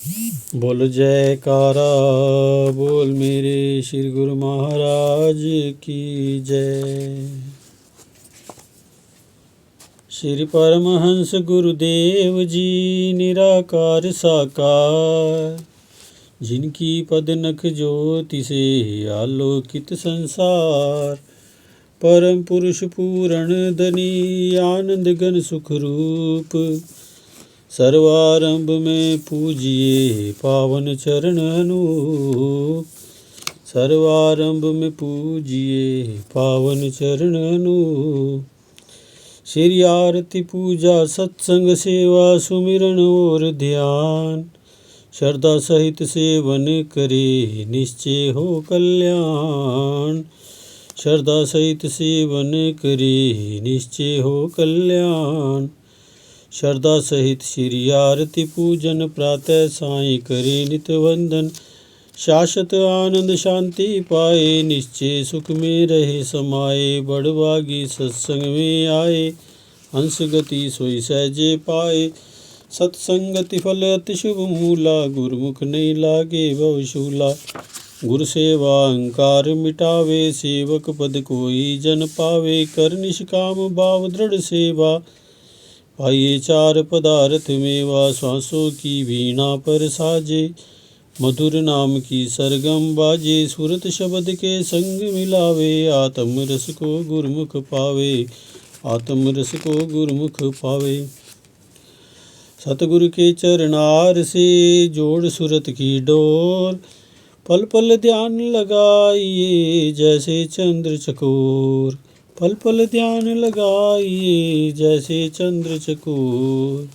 बोल जयकारा बोल मेरे श्री गुरु महाराज की जय। श्री परमहंस गुरुदेव जी निराकार साकार, जिनकी पद नख ज्योति से आलोकित संसार। परम पुरुष पूर्ण धनी आनंद घन सुख रूप, सर्वारंभ में पूजिए पावन चरण अनूप। सर्वारंभ में पूजिए पावन चरण अनूप। श्री आरती पूजा सत्संग सेवा सुमिरन और ध्यान, श्रद्धा सहित सेवन करे निश्चय हो कल्याण। श्रद्धा सहित सेवन करे निश्चय हो कल्याण। श्रद्धा सहित श्री आरती पूजन प्रातः साय करे नित वंदन। शाश्वत आनंद शांति पाए निश्चय सुख में रहे समाये। बड़भागी सत्संग में आए हंस गति सोई सहजे पाए। सत्संगति फल अति शुभ मूला, गुरुमुख नहीं लागे भवशूला। गुरु सेवा अहंकार मिटावे, सेवक पद कोई जन पावे। कर निष्काम भाव दृढ़ सेवा, पाइये चार पदार्थ मेवा। श्वासों की वीणा पर साजे, मधुर नाम की सरगम बाजे। सुरत शब्द के संग मिलावे, आत्म रस को गुरुमुख पावे। आत्म रस को गुरुमुख पावे। सतगुरु के चरणार से जोड़ सुरत की डोर, पल पल ध्यान लगाइए जैसे चंद्र चकोर। पल पल ध्यान लगाइए जैसे चंद्र चकोर।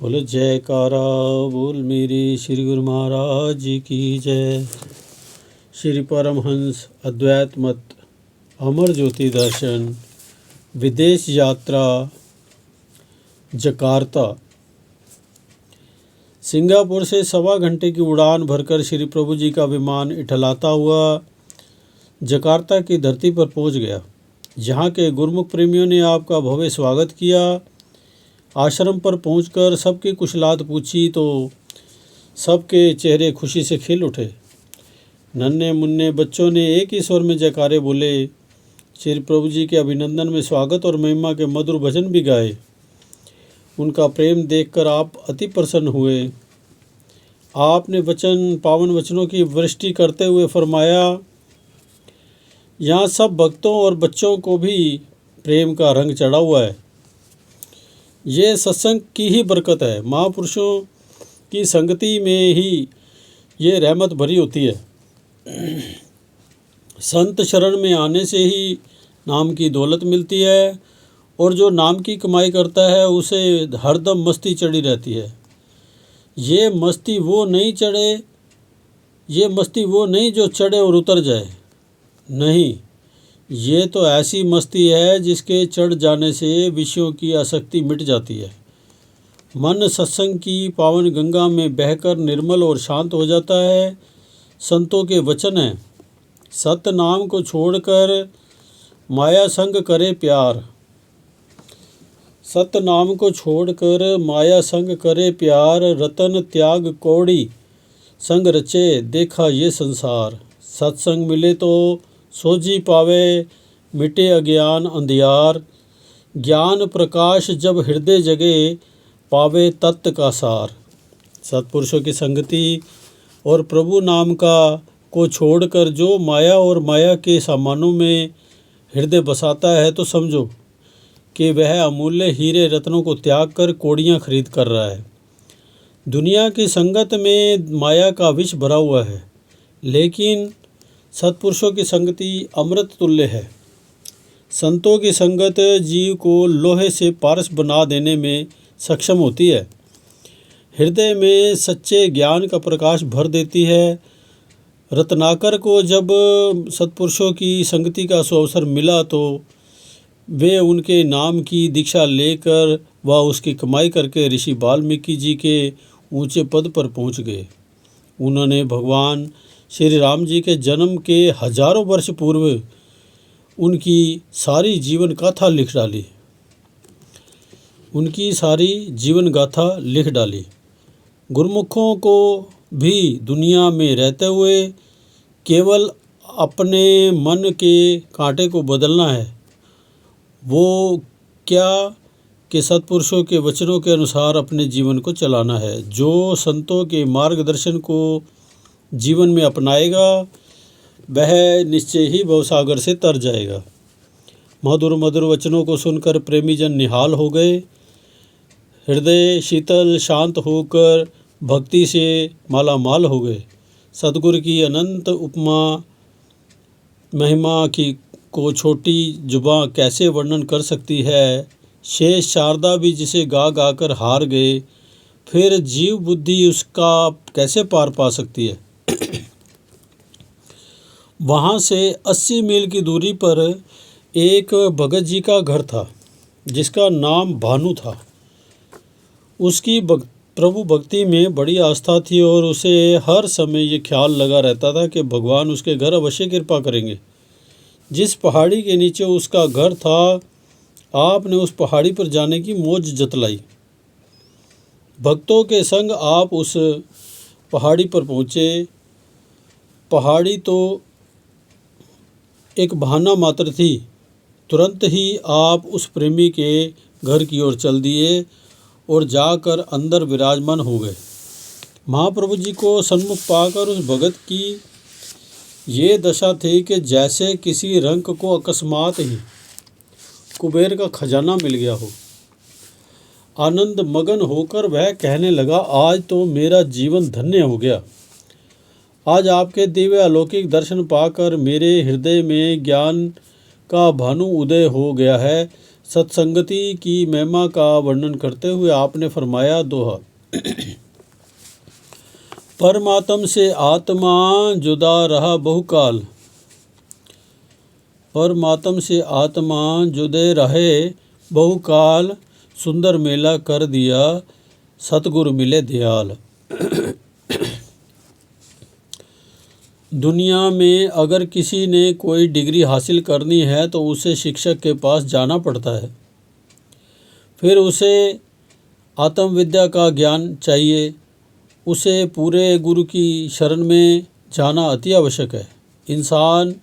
बोलो जयकारा बोल मेरे श्री गुरु महाराज जी की जय। श्री परमहंस अद्वैत मत अमर ज्योति दर्शन विदेश यात्रा जकार्ता। सिंगापुर से 1.25 घंटे की उड़ान भरकर श्री प्रभु जी का विमान इठलाता हुआ जकार्ता की धरती पर पहुंच गया। जहां के गुरमुख प्रेमियों ने आपका भव्य स्वागत किया। आश्रम पर पहुंचकर सबकी कुशलात पूछी तो सबके चेहरे खुशी से खिल उठे। नन्हे मुन्ने बच्चों ने एक ही स्वर में जयकारे बोले। श्री प्रभु जी के अभिनंदन में स्वागत और महिमा के मधुर भजन भी गाए। उनका प्रेम देखकर आप अति प्रसन्न हुए। आपने पावन वचनों की वृष्टि करते हुए फरमाया, यहाँ सब भक्तों और बच्चों को भी प्रेम का रंग चढ़ा हुआ है। ये सत्संग की ही बरकत है। महापुरुषों की संगति में ही ये रहमत भरी होती है। संत शरण में आने से ही नाम की दौलत मिलती है, और जो नाम की कमाई करता है उसे हरदम मस्ती चढ़ी रहती है। ये मस्ती वो नहीं जो चढ़े और उतर जाए। नहीं, ये तो ऐसी मस्ती है जिसके चढ़ जाने से विषयों की आसक्ति मिट जाती है। मन सत्संग की पावन गंगा में बहकर निर्मल और शांत हो जाता है। संतों के वचन हैं, सत्य नाम को छोड़कर माया संग करे प्यार। सत्य नाम को छोड़कर माया संग करे प्यार। रतन त्याग कौड़ी संग रचे देखा ये संसार। सत्संग मिले तो सोझी पावे मिटे अज्ञान अंधियार। ज्ञान प्रकाश जब हृदय जगे पावे तत्व का सार। सत्पुरुषों की संगति और प्रभु नाम को छोड़कर जो माया और माया के सामानों में हृदय बसाता है तो समझो कि वह अमूल्य हीरे रत्नों को त्याग कर कौड़ियाँ खरीद कर रहा है। दुनिया की संगत में माया का विष भरा हुआ है, लेकिन सत्पुरुषों की संगति अमृत तुल्य है। संतों की संगत जीव को लोहे से पारस बना देने में सक्षम होती है। हृदय में सच्चे ज्ञान का प्रकाश भर देती है। रत्नाकर को जब सत्पुरुषों की संगति का सुअवसर मिला तो वे उनके नाम की दीक्षा लेकर व उसकी कमाई करके ऋषि वाल्मीकि जी के ऊंचे पद पर पहुंच गए। उन्होंने भगवान श्री राम जी के जन्म के हजारों वर्ष पूर्व उनकी सारी जीवन गाथा लिख डाली। उनकी सारी जीवन गाथा लिख डाली। गुरुमुखों को भी दुनिया में रहते हुए केवल अपने मन के कांटे को बदलना है। वो क्या कि सत्पुरुषों के वचनों के अनुसार अपने जीवन को चलाना है। जो संतों के मार्गदर्शन को जीवन में अपनाएगा वह निश्चय ही भवसागर से तर जाएगा। मधुर मधुर वचनों को सुनकर प्रेमी जन निहाल हो गए। हृदय शीतल शांत होकर भक्ति से मालामाल हो गए। सतगुरु की अनंत उपमा महिमा की को छोटी जुबां कैसे वर्णन कर सकती है। शेष शारदा भी जिसे गा गा कर हार गए, फिर जीव बुद्धि उसका कैसे पार पा सकती है। वहाँ से 80 मील की दूरी पर एक भगत जी का घर था जिसका नाम भानु था। उसकी प्रभु भक्ति में बड़ी आस्था थी और उसे हर समय ये ख्याल लगा रहता था कि भगवान उसके घर अवश्य कृपा करेंगे। जिस पहाड़ी के नीचे उसका घर था, आपने उस पहाड़ी पर जाने की मौज जतलाई। भक्तों के संग आप उस पहाड़ी पर पहुँचे। पहाड़ी तो एक बहाना मात्र थी। तुरंत ही आप उस प्रेमी के घर की ओर चल दिए और जाकर अंदर विराजमान हो गए। महाप्रभु जी को सन्मुख पाकर उस भगत की ये दशा थी कि जैसे किसी रंक को अकस्मात ही कुबेर का खजाना मिल गया हो। आनंद मगन होकर वह कहने लगा, आज तो मेरा जीवन धन्य हो गया। आज आपके दिव्य अलौकिक दर्शन पाकर मेरे हृदय में ज्ञान का भानु उदय हो गया है। सत्संगति की महिमा का वर्णन करते हुए आपने फरमाया, दोहा। परमात्म से आत्मा जुदा रहा बहुकाल, परमात्म से आत्मा जुदे रहे बहुकाल, सुंदर मेला कर दिया सतगुरु मिले दयाल। दुनिया में अगर किसी ने कोई डिग्री हासिल करनी है तो उसे शिक्षक के पास जाना पड़ता है। फिर उसे आत्मविद्या का ज्ञान चाहिए। उसे पूरे गुरु की शरण में जाना अति आवश्यक है। इंसान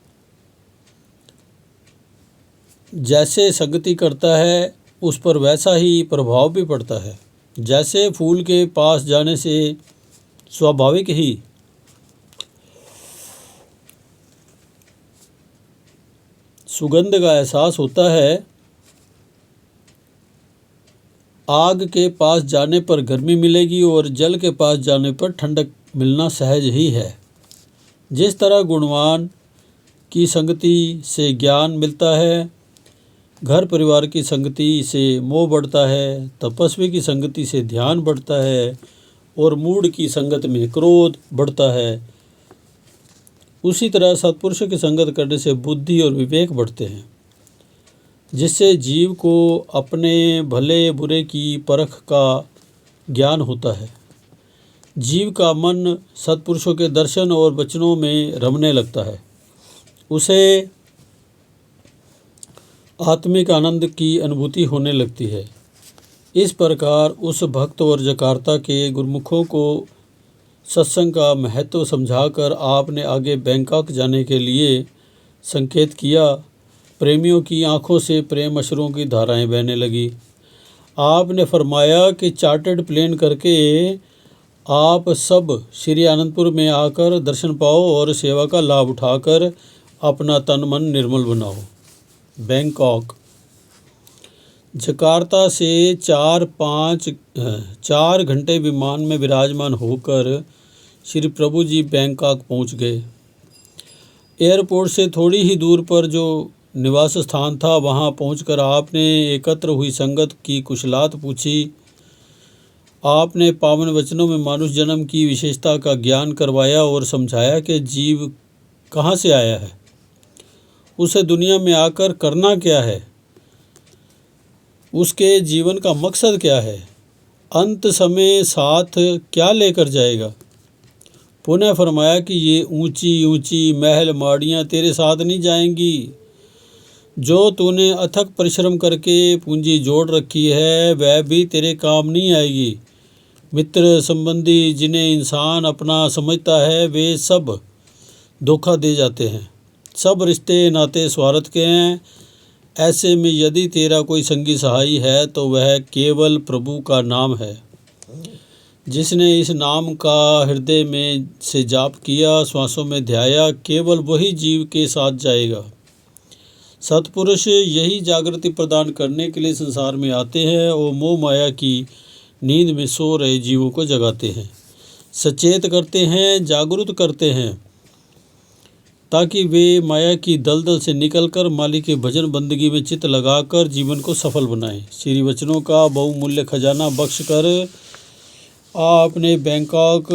जैसे संगति करता है उस पर वैसा ही प्रभाव भी पड़ता है। जैसे फूल के पास जाने से स्वाभाविक ही सुगंध का एहसास होता है, आग के पास जाने पर गर्मी मिलेगी और जल के पास जाने पर ठंडक मिलना सहज ही है। जिस तरह गुणवान की संगति से ज्ञान मिलता है, घर परिवार की संगति से मोह बढ़ता है, तपस्वी की संगति से ध्यान बढ़ता है और मूढ़ की संगत में क्रोध बढ़ता है, उसी तरह सत्पुरुषों की संगत करने से बुद्धि और विवेक बढ़ते हैं, जिससे जीव को अपने भले बुरे की परख का ज्ञान होता है। जीव का मन सत्पुरुषों के दर्शन और वचनों में रमने लगता है। उसे आत्मिक आनंद की अनुभूति होने लगती है। इस प्रकार उस भक्त और जकार्ता के गुरुमुखों को सत्संग का महत्व समझाकर आपने आगे बैंकॉक जाने के लिए संकेत किया। प्रेमियों की आंखों से प्रेम अश्रुओं की धाराएं बहने लगी। आपने फरमाया कि चार्टर्ड प्लेन करके आप सब श्री आनंदपुर में आकर दर्शन पाओ और सेवा का लाभ उठाकर अपना तन मन निर्मल बनाओ। बैंकॉक जकार्ता से 4 घंटे विमान में विराजमान होकर श्री प्रभु जी बैंकॉक पहुंच गए। एयरपोर्ट से थोड़ी ही दूर पर जो निवास स्थान था, वहां पहुंचकर आपने एकत्र हुई संगत की कुशलात पूछी। आपने पावन वचनों में मानुष जन्म की विशेषता का ज्ञान करवाया और समझाया कि जीव कहाँ से आया है, उसे दुनिया में आकर करना क्या है, उसके जीवन का मकसद क्या है, अंत समय साथ क्या लेकर जाएगा। पुनः फरमाया कि ये ऊंची ऊंची महल माड़ियाँ तेरे साथ नहीं जाएंगी। जो तूने अथक परिश्रम करके पूंजी जोड़ रखी है वह भी तेरे काम नहीं आएगी। मित्र संबंधी जिन्हें इंसान अपना समझता है वे सब धोखा दे जाते हैं। सब रिश्ते नाते स्वार्थ के हैं। ऐसे में यदि तेरा कोई संगी सहाई है तो वह केवल प्रभु का नाम है। जिसने इस नाम का हृदय में से जाप किया, श्वासों में ध्याया, केवल वही जीव के साथ जाएगा। सत्पुरुष यही जागृति प्रदान करने के लिए संसार में आते हैं और मोह माया की नींद में सो रहे जीवों को जगाते हैं, सचेत करते हैं, जागरूक करते हैं, ताकि वे माया की दलदल से निकलकर मालिक के भजन बंदगी में चित्त लगाकर जीवन को सफल बनाएं। श्री वचनों का बहुमूल्य खजाना बख्श कर आपने बैंकॉक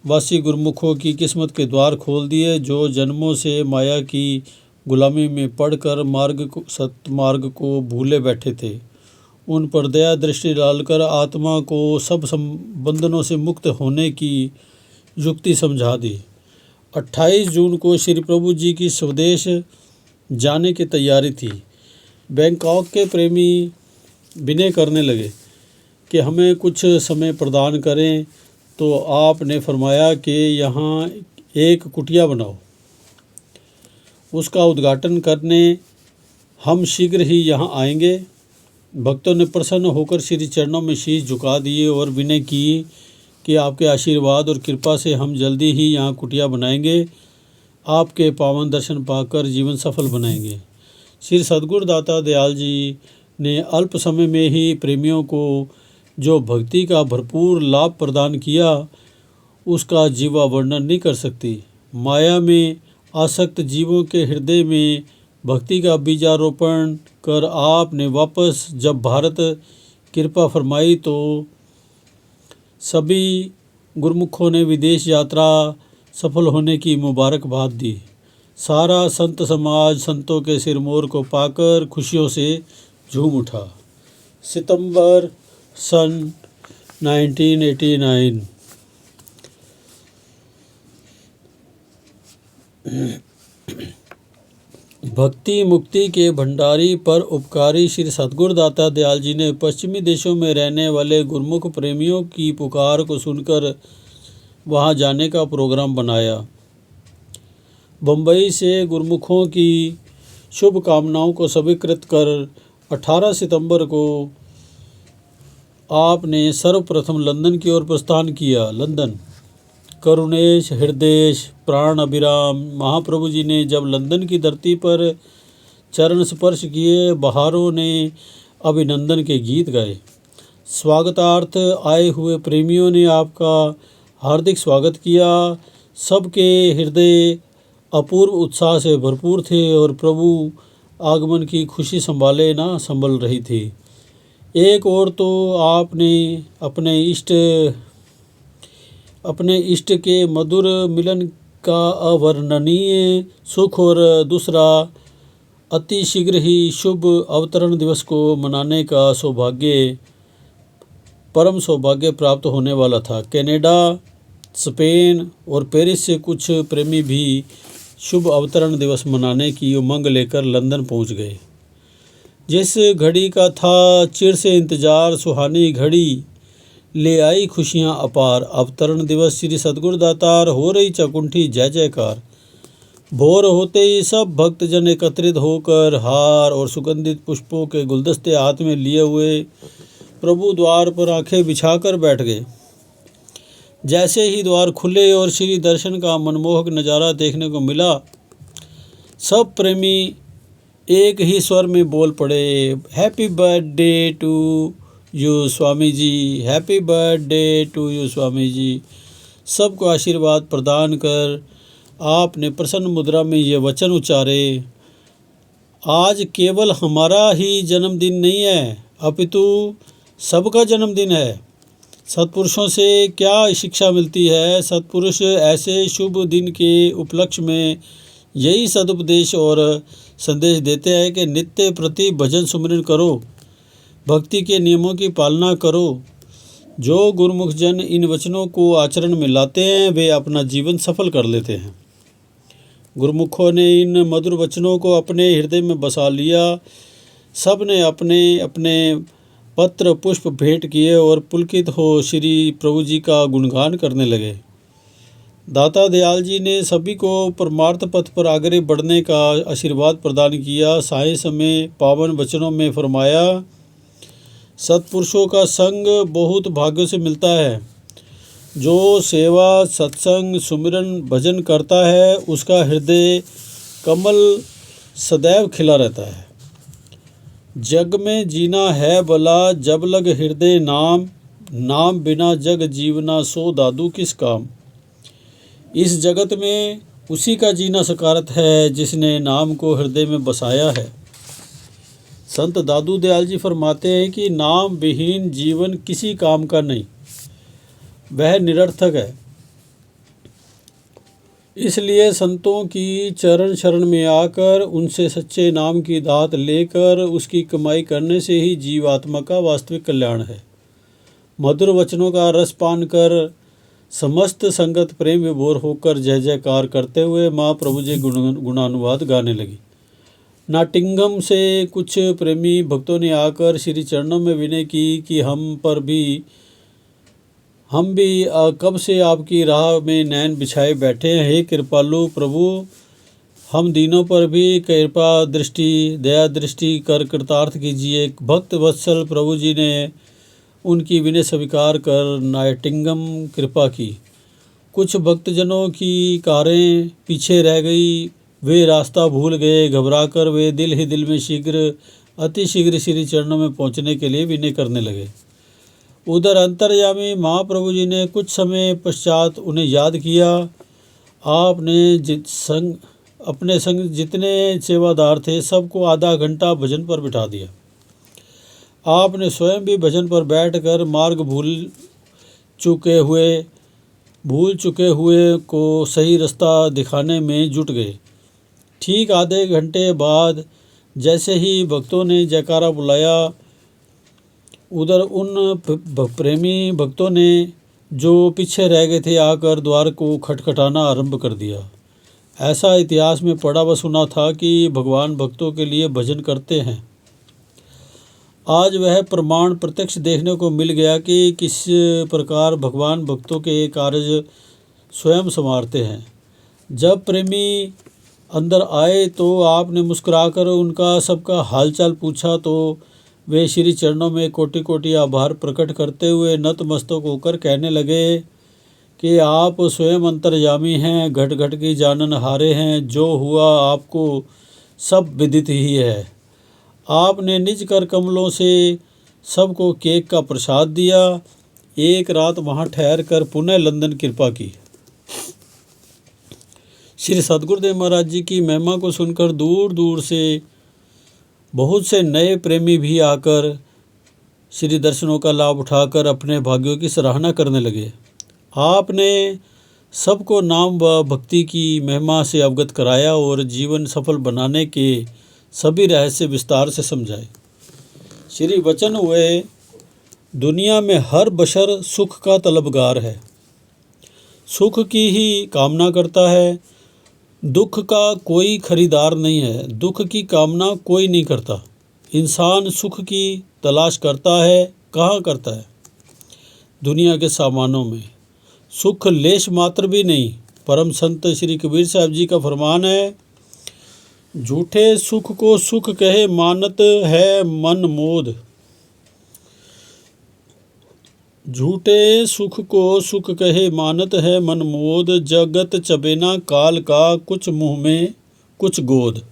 वासी गुरमुखों की किस्मत के द्वार खोल दिए, जो जन्मों से माया की गुलामी में पड़कर सत्मार्ग को भूले बैठे थे। उन पर दया दृष्टि डालकर आत्मा को सब बंधनों से मुक्त होने की युक्ति समझा दी। 28 जून को श्री प्रभु जी की स्वदेश जाने की तैयारी थी। बैंकॉक के प्रेमी विनय करने लगे कि हमें कुछ समय प्रदान करें, तो आपने फरमाया कि यहाँ एक कुटिया बनाओ, उसका उद्घाटन करने हम शीघ्र ही यहाँ आएंगे। भक्तों ने प्रसन्न होकर श्री चरणों में शीश झुका दिए और विनय की कि आपके आशीर्वाद और कृपा से हम जल्दी ही यहाँ कुटिया बनाएंगे, आपके पावन दर्शन पाकर जीवन सफल बनाएंगे। श्री सद्गुरु दाता दयाल जी ने अल्प समय में ही प्रेमियों को जो भक्ति का भरपूर लाभ प्रदान किया, उसका जीवा वर्णन नहीं कर सकती। माया में आसक्त जीवों के हृदय में भक्ति का बीजारोपण कर आपने वापस जब भारत कृपा फरमाई तो सभी गुरमुखों ने विदेश यात्रा सफल होने की मुबारकबाद दी। सारा संत समाज संतों के सिरमौर को पाकर खुशियों से झूम उठा। सितंबर सन 1989। भक्ति मुक्ति के भंडारी पर उपकारी श्री सद्गुरु दाता दयाल जी ने पश्चिमी देशों में रहने वाले गुरमुख प्रेमियों की पुकार को सुनकर वहां जाने का प्रोग्राम बनाया। बम्बई से गुरमुखों की शुभ कामनाओं को स्वीकृत कर 18 सितंबर को आपने सर्वप्रथम लंदन की ओर प्रस्थान किया। लंदन करुणेश हृदयेश प्राण अभिराम महाप्रभु जी ने जब लंदन की धरती पर चरण स्पर्श किए, बहारों ने अभिनंदन के गीत गाए। स्वागतार्थ आए हुए प्रेमियों ने आपका हार्दिक स्वागत किया। सबके हृदय अपूर्व उत्साह से भरपूर थे और प्रभु आगमन की खुशी संभाले ना संभल रही थी। एक और तो आपने अपने इष्ट के मधुर मिलन का अवर्णनीय सुख और दूसरा अति शीघ्र ही शुभ अवतरण दिवस को मनाने का परम सौभाग्य प्राप्त होने वाला था। कनाडा, स्पेन और पेरिस से कुछ प्रेमी भी शुभ अवतरण दिवस मनाने की उमंग लेकर लंदन पहुंच गए। जिस घड़ी का था चिर से इंतजार, सुहानी घड़ी ले आई खुशियां अपार। अवतरण दिवस श्री सद्गुरु दातार, हो रही चकुंठी जय जयकार। भोर होते ही सब भक्तजन एकत्रित होकर हार और सुगंधित पुष्पों के गुलदस्ते हाथ में लिए हुए प्रभु द्वार पर आंखें बिछाकर बैठ गए। जैसे ही द्वार खुले और श्री दर्शन का मनमोहक नज़ारा देखने को मिला, सब प्रेमी एक ही स्वर में बोल पड़े, happy birthday to you Swami ji, happy birthday to you Swami ji. सबको आशीर्वाद प्रदान कर आपने प्रसन्न मुद्रा में ये वचन उच्चारे, आज केवल हमारा ही जन्मदिन नहीं है, अपितु सबका जन्मदिन है। सत्पुरुषों से क्या शिक्षा मिलती है? सत्पुरुष ऐसे शुभ दिन के उपलक्ष्य में यही सदुपदेश और संदेश देते हैं कि नित्य प्रति भजन सुमिरन करो, भक्ति के नियमों की पालना करो। जो गुरुमुख जन इन वचनों को आचरण में लाते हैं वे अपना जीवन सफल कर लेते हैं। गुरुमुखों ने इन मधुर वचनों को अपने हृदय में बसा लिया। सब ने अपने अपने पत्र पुष्प भेंट किए और पुलकित हो श्री प्रभु जी का गुणगान करने लगे। दाता दयाल जी ने सभी को परमार्थ पथ पर आगे बढ़ने का आशीर्वाद प्रदान किया। साय समय पावन वचनों में फरमाया, सत्पुरुषों का संग बहुत भाग्यों से मिलता है। जो सेवा सत्संग सुमिरन भजन करता है उसका हृदय कमल सदैव खिला रहता है। जग में जीना है भला जब लग हृदय नाम, नाम बिना जग जीवना सो दादू किस काम। इस जगत में उसी का जीना सकारत है जिसने नाम को हृदय में बसाया है। संत दादू दयाल जी फरमाते हैं कि नाम विहीन जीवन किसी काम का नहीं, वह निरर्थक है। इसलिए संतों की चरण शरण में आकर उनसे सच्चे नाम की दात लेकर उसकी कमाई करने से ही जीवात्मा का वास्तविक कल्याण है। मधुर वचनों का रस पान कर समस्त संगत प्रेम विभोर होकर जय जयकार करते हुए माँ प्रभु जी गुणानुवाद गाने लगी। नाटिंगम से कुछ प्रेमी भक्तों ने आकर श्री चरणों में विनय की कि हम भी कब से आपकी राह में नैन बिछाए बैठे हैं। हे कृपालु प्रभु, हम दीनों पर भी कृपा दृष्टि दया दृष्टि कर कृतार्थ कीजिए। भक्त वत्सल प्रभु जी ने उनकी विनय स्वीकार कर नाटिंगम कृपा की। कुछ भक्तजनों की कारें पीछे रह गई, वे रास्ता भूल गए। घबराकर वे दिल ही दिल में अति शीघ्र श्री चरणों में पहुंचने के लिए विनय करने लगे। उधर अंतर्यामी महाप्रभु जी ने कुछ समय पश्चात उन्हें याद किया। आपने अपने संग जितने सेवादार थे सबको आधा घंटा भजन पर बिठा दिया। आपने स्वयं भी भजन पर बैठकर मार्ग भूल चुके हुए को सही रास्ता दिखाने में जुट गए। ठीक आधे घंटे बाद जैसे ही भक्तों ने जयकारा बुलाया, उधर उन प्रेमी भक्तों ने जो पीछे रह गए थे आकर द्वार को खटखटाना आरंभ कर दिया। ऐसा इतिहास में पढ़ा व सुना था कि भगवान भक्तों के लिए भजन करते हैं। आज वह प्रमाण प्रत्यक्ष देखने को मिल गया कि किस प्रकार भगवान भक्तों के कार्य स्वयं संवारते हैं। जब प्रेमी अंदर आए तो आपने मुस्कुराकर उनका सबका हालचाल पूछा तो वे श्री चरणों में कोटि कोटि आभार प्रकट करते हुए नतमस्तक होकर कहने लगे कि आप स्वयं अंतर्यामी हैं, घट घट की जानन हारे हैं। जो हुआ आपको सब विदित ही है। आपने निज कर कमलों से सबको केक का प्रसाद दिया। एक रात वहाँ ठहर कर पुनः लंदन कृपा की। श्री सद्गुरुदेव महाराज जी की महिमा को सुनकर दूर दूर से बहुत से नए प्रेमी भी आकर श्री दर्शनों का लाभ उठाकर अपने भाग्यों की सराहना करने लगे। आपने सबको नाम व भक्ति की महिमा से अवगत कराया और जीवन सफल बनाने के सभी रहस्य विस्तार से समझाए। श्री वचन हुए, दुनिया में हर बशर सुख का तलबगार है, सुख की ही कामना करता है। दुख का कोई खरीदार नहीं है, दुख की कामना कोई नहीं करता। इंसान सुख की तलाश करता है, कहाँ करता है? दुनिया के सामानों में। सुख लेश मात्र भी नहीं। परम संत श्री कबीर साहब जी का फरमान है, झूठे सुख को सुख कहे मानत है मन मोद। झूठे सुख को सुख कहे मानत है मन मोद। जगत चबेना काल का कुछ मुँह में कुछ गोद।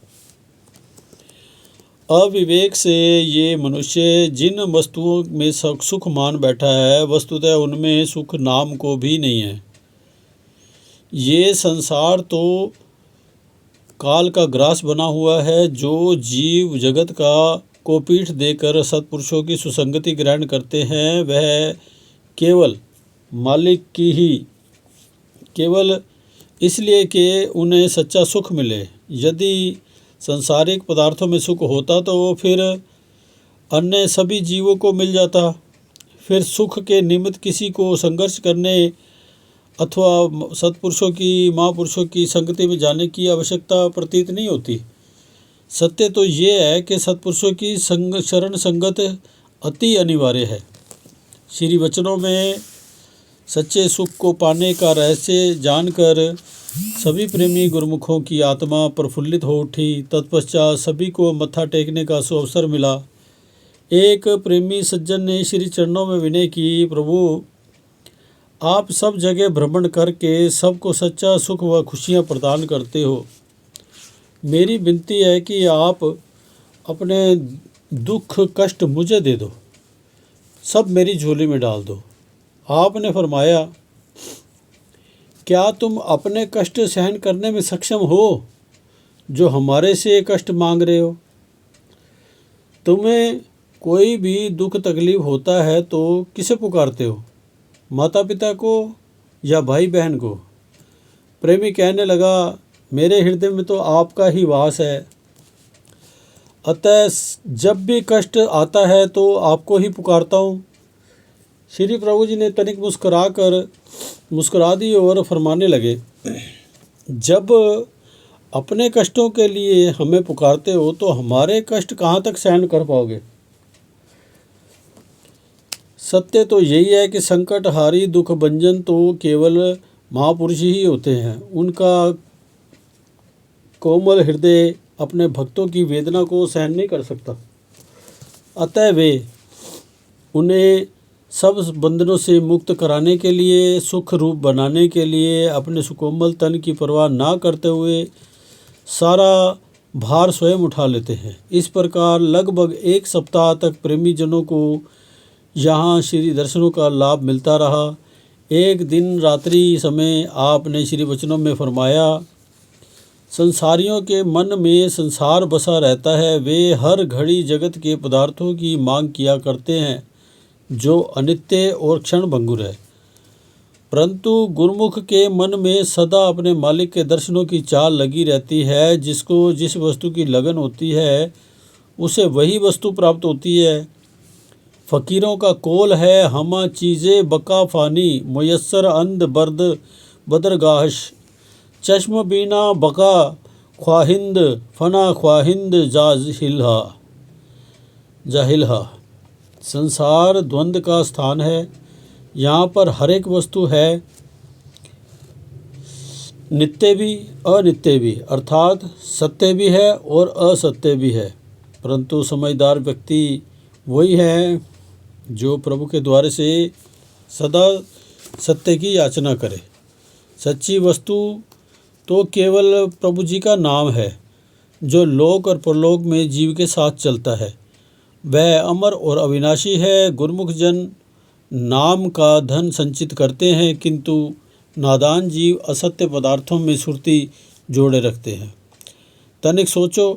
अविवेक से ये मनुष्य जिन वस्तुओं में सुख मान बैठा है, वस्तुतः उनमें सुख नाम को भी नहीं है। ये संसार तो काल का ग्रास बना हुआ है। जो जीव जगत को पीठ देकर सत्पुरुषों की सुसंगति ग्रहण करते हैं, वह केवल मालिक की ही, केवल इसलिए कि उन्हें सच्चा सुख मिले। यदि सांसारिक पदार्थों में सुख होता तो वो फिर अन्य सभी जीवों को मिल जाता। फिर सुख के निमित्त किसी को संघर्ष करने अथवा सत्पुरुषों की महापुरुषों की संगति में जाने की आवश्यकता प्रतीत नहीं होती। सत्य तो ये है कि सत्पुरुषों की शरण संगत अति अनिवार्य है। श्री वचनों में सच्चे सुख को पाने का रहस्य जानकर सभी प्रेमी गुरुमुखों की आत्मा प्रफुल्लित हो उठी। तत्पश्चात सभी को मत्था टेकने का सुअवसर मिला। एक प्रेमी सज्जन ने श्री चरणों में विनय की, प्रभु आप सब जगह भ्रमण करके सबको सच्चा सुख व खुशियाँ प्रदान करते हो। मेरी विनती है कि आप अपने दुख कष्ट मुझे दे दो, सब मेरी झोली में डाल दो। आपने फरमाया, क्या तुम अपने कष्ट सहन करने में सक्षम हो जो हमारे से कष्ट मांग रहे हो? तुम्हें कोई भी दुख तकलीफ होता है तो किसे पुकारते हो, माता पिता को या भाई बहन को? प्रेमी कहने लगा, मेरे हृदय में तो आपका ही वास है, अतः जब भी कष्ट आता है तो आपको ही पुकारता हूँ। श्री प्रभु जी ने तनिक मुस्कुरा दी और फरमाने लगे, जब अपने कष्टों के लिए हमें पुकारते हो तो हमारे कष्ट कहाँ तक सहन कर पाओगे? सत्य तो यही है कि संकटहारी दुख भंजन तो केवल महापुरुष ही होते हैं। उनका कोमल हृदय अपने भक्तों की वेदना को सहन नहीं कर सकता, अतः वे उन्हें सब बंधनों से मुक्त कराने के लिए, सुख रूप बनाने के लिए अपने सुकोमल तन की परवाह ना करते हुए सारा भार स्वयं उठा लेते हैं। इस प्रकार लगभग 1 सप्ताह तक प्रेमी जनों को यहाँ श्री दर्शनों का लाभ मिलता रहा। एक दिन रात्रि समय आपने श्री वचनों में फरमाया, संसारियों के मन में संसार बसा रहता है। वे हर घड़ी जगत के पदार्थों की मांग किया करते हैं जो अनित्य और क्षण भंगुर है, परंतु गुरुमुख के मन में सदा अपने मालिक के दर्शनों की चाल लगी रहती है। जिसको जिस वस्तु की लगन होती है उसे वही वस्तु प्राप्त होती है। फ़कीरों का कौल है, हमा चीज़ें बका फ़ानी, मुयस्सर अंध बर्द बदरगाहश, चश्म बीना बका ख्वाहिंद, फना ख्वाहिंद जाहिलहा। संसार द्वंद्व का स्थान है। यहाँ पर हर एक वस्तु है, नित्य भी अनित्य भी, अर्थात सत्य भी है और असत्य भी है। परंतु समझदार व्यक्ति वही है जो प्रभु के द्वारे से सदा सत्य की याचना करे। सच्ची वस्तु तो केवल प्रभु जी का नाम है जो लोक और परलोक में जीव के साथ चलता है। वह अमर और अविनाशी है। गुरुमुख जन नाम का धन संचित करते हैं, किंतु नादान जीव असत्य पदार्थों में सुरती जोड़े रखते हैं। तनिक सोचो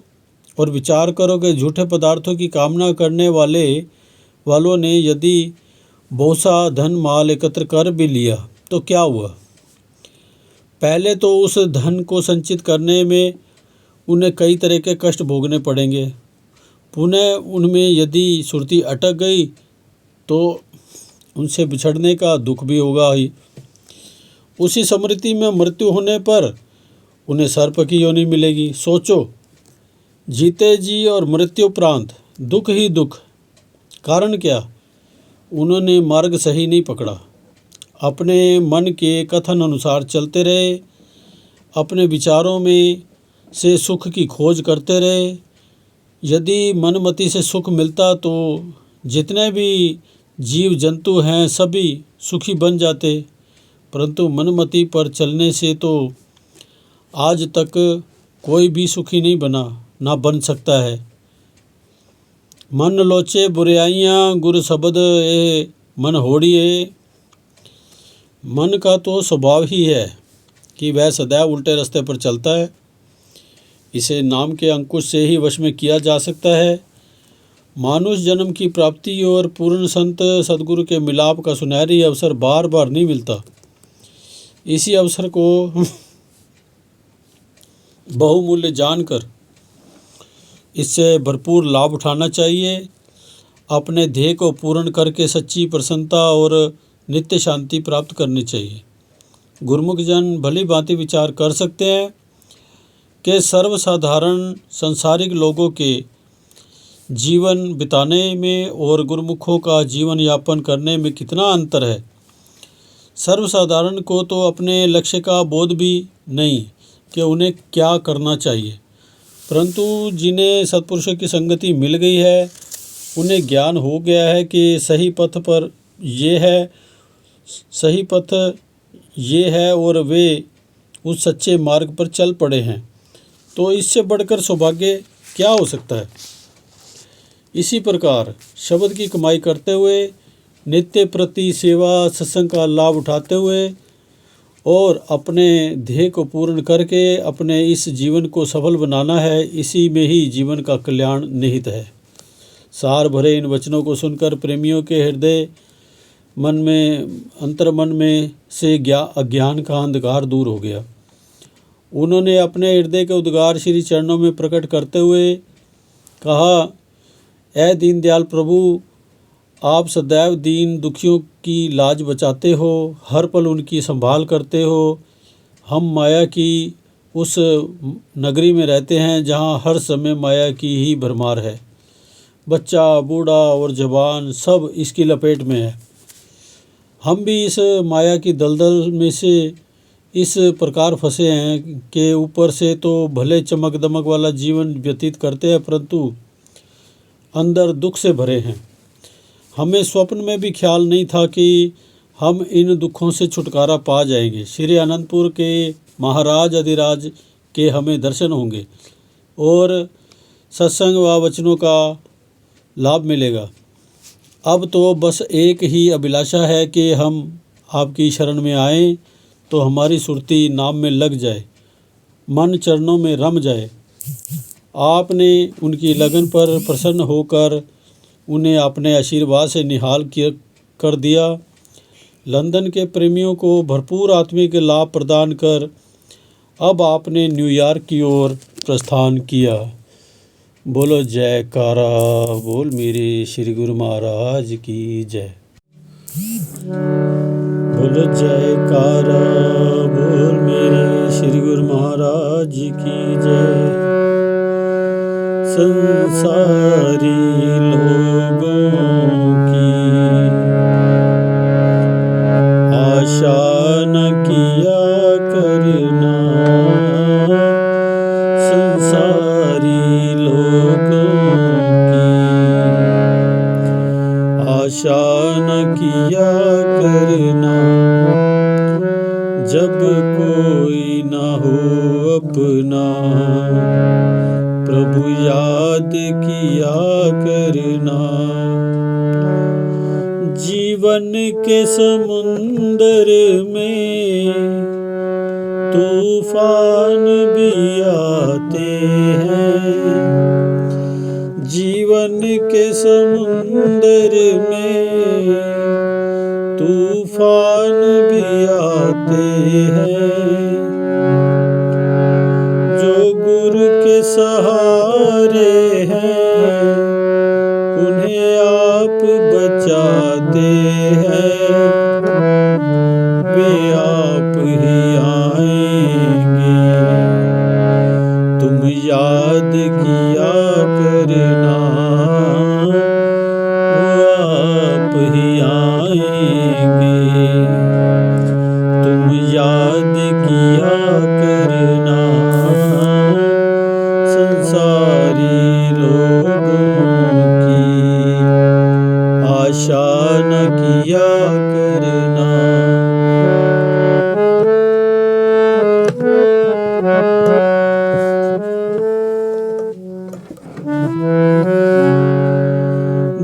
और विचार करो कि झूठे पदार्थों की कामना करने वालों ने यदि बहुत सा धन माल एकत्र कर भी लिया तो क्या हुआ? पहले तो उस धन को संचित करने में उन्हें कई तरह के कष्ट भोगने पड़ेंगे। पुनः उनमें यदि सुरती अटक गई तो उनसे बिछड़ने का दुख भी होगा ही। उसी स्मृति में मृत्यु होने पर उन्हें सर्प की योनि मिलेगी। सोचो, जीते जी और मृत्युपरांत दुख ही दुख। कारण क्या? उन्होंने मार्ग सही नहीं पकड़ा, अपने मन के कथन अनुसार चलते रहे, अपने विचारों में से सुख की खोज करते रहे। यदि मनमति से सुख मिलता तो जितने भी जीव जंतु हैं सभी सुखी बन जाते, परंतु मनमति पर चलने से तो आज तक कोई भी सुखी नहीं बना, ना बन सकता है। मन लोचे बुराइयाँ गुरु शब्द ए मन होड़िए। मन का तो स्वभाव ही है कि वह सदैव उल्टे रास्ते पर चलता है। इसे नाम के अंकुश से ही वश में किया जा सकता है। मानुष जन्म की प्राप्ति और पूर्ण संत सदगुरु के मिलाप का सुनहरी अवसर बार बार नहीं मिलता। इसी अवसर को बहुमूल्य जानकर इससे भरपूर लाभ उठाना चाहिए। अपने ध्येय को पूर्ण करके सच्ची प्रसन्नता और नित्य शांति प्राप्त करनी चाहिए। गुरुमुख जन भली भांति विचार कर सकते हैं कि सर्वसाधारण संसारिक लोगों के जीवन बिताने में और गुरुमुखों का जीवन यापन करने में कितना अंतर है। सर्वसाधारण को तो अपने लक्ष्य का बोध भी नहीं कि उन्हें क्या करना चाहिए, परंतु जिन्हें सत्पुरुषों की संगति मिल गई है उन्हें ज्ञान हो गया है कि सही पथ ये है और वे उस सच्चे मार्ग पर चल पड़े हैं, तो इससे बढ़कर सौभाग्य क्या हो सकता है। इसी प्रकार शब्द की कमाई करते हुए, नित्य प्रति सेवा सत्संग का लाभ उठाते हुए और अपने ध्येय को पूर्ण करके अपने इस जीवन को सफल बनाना है, इसी में ही जीवन का कल्याण निहित है। सार भरे इन वचनों को सुनकर प्रेमियों के हृदय अंतर्मन में से अज्ञान का अंधकार दूर हो गया। उन्होंने अपने हृदय के उद्गार श्री चरणों में प्रकट करते हुए कहा, ऐ दीनदयाल प्रभु, आप सदैव दीन दुखियों की लाज बचाते हो, हर पल उनकी संभाल करते हो। हम माया की उस नगरी में रहते हैं जहाँ हर समय माया की ही भरमार है। बच्चा, बूढ़ा और जवान सब इसकी लपेट में है। हम भी इस माया की दलदल में से इस प्रकार फंसे हैं कि ऊपर से तो भले चमक दमक वाला जीवन व्यतीत करते हैं, परंतु अंदर दुख से भरे हैं। हमें स्वप्न में भी ख्याल नहीं था कि हम इन दुखों से छुटकारा पा जाएंगे। श्री अनंतपुर के महाराज अधिराज के हमें दर्शन होंगे और सत्संग व वचनों का लाभ मिलेगा। अब तो बस एक ही अभिलाषा है कि हम आपकी शरण में आएं तो हमारी सुरती नाम में लग जाए, मन चरणों में रम जाए। आपने उनकी लगन पर प्रसन्न होकर उन्हें अपने आशीर्वाद से निहाल कर दिया। लंदन के प्रेमियों को भरपूर आत्मिक लाभ प्रदान कर अब आपने न्यूयॉर्क की ओर प्रस्थान किया। बोलो जयकारा बोल मेरे श्री गुरु महाराज की जय। बोलो जयकारा बोल मेरे श्री गुरु महाराज की जय। संसारी लोगों की आशा न किया करना, संसारी लोगों की आशा न किया करना। जब कोई न हो अपना, प्रभु याद किया करना। जीवन के समुंदर में तूफान भी आते हैं, जीवन के समुंदर में तूफान भी आते हैं। जो गुरु के सहारे हैं उन्हें आप बचाते हैं, वे आप ही आएंगे। तुम याद किया करना, वो आप ही आएंगे। तुम याद किया करना, संसारी लोगों की आशा न किया करना।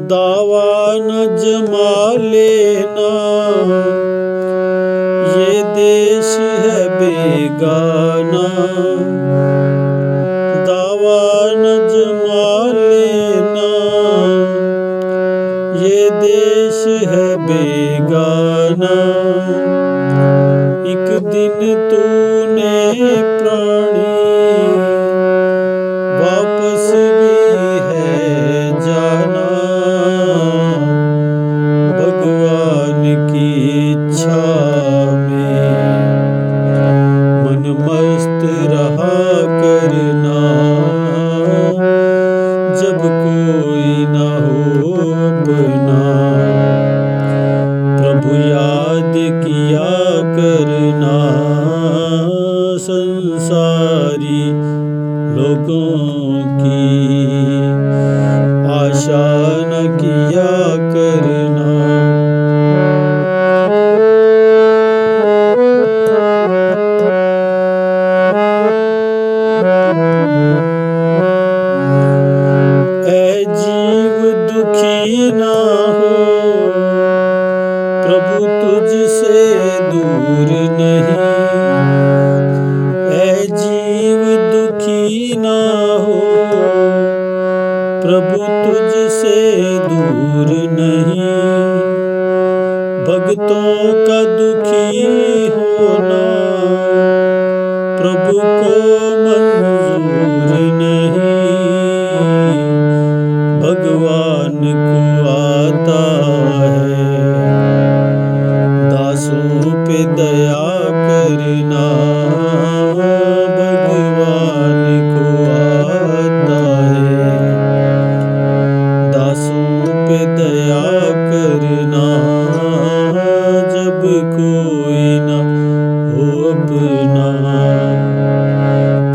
दावा न जमा लेना, ये देश है बेगाना। दावा न जमा लेना, ये देश है बेगाना। एक दिन तूने प्राणी वापस भी है जाना, भगवान की इच्छा में मन मस्त रहा करना। जब कोई करना, संसारी लोगों की आशा न किया करना। ऐ जीव दुखी ना हो, प्रभु तुझसे दूर नहीं। ऐ जीव दुखी ना हो, प्रभु तुझसे दूर नहीं। भक्तों का दुखी होना प्रभु को मंजूर नहीं। भगवान को आता है दासों पे दया करना। भगवान को आता है दासों पे दया करना। जब कोई ना हो अपना,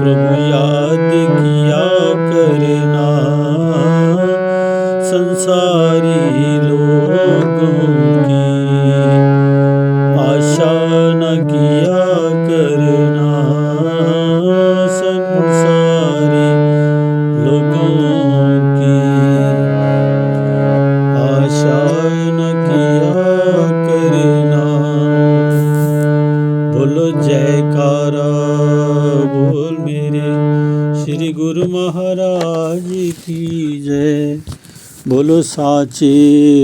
प्रभु याद किया करना। संसारी लोगों की आशा न किया करना। संसारी लोगों की आशा न किया करना। बोलो जयकारा बोल मेरे श्री गुरु महाराज की जय। बोलो साचे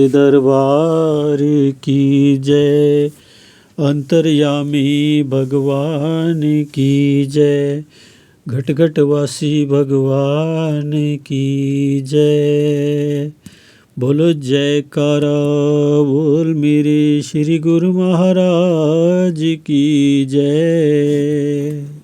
दरबार की जय। अंतर्यामी भगवान की जय। घट घट वासी भगवान की जय। बोलो जयकारा बोल मेरे श्री गुरु महाराज की जय।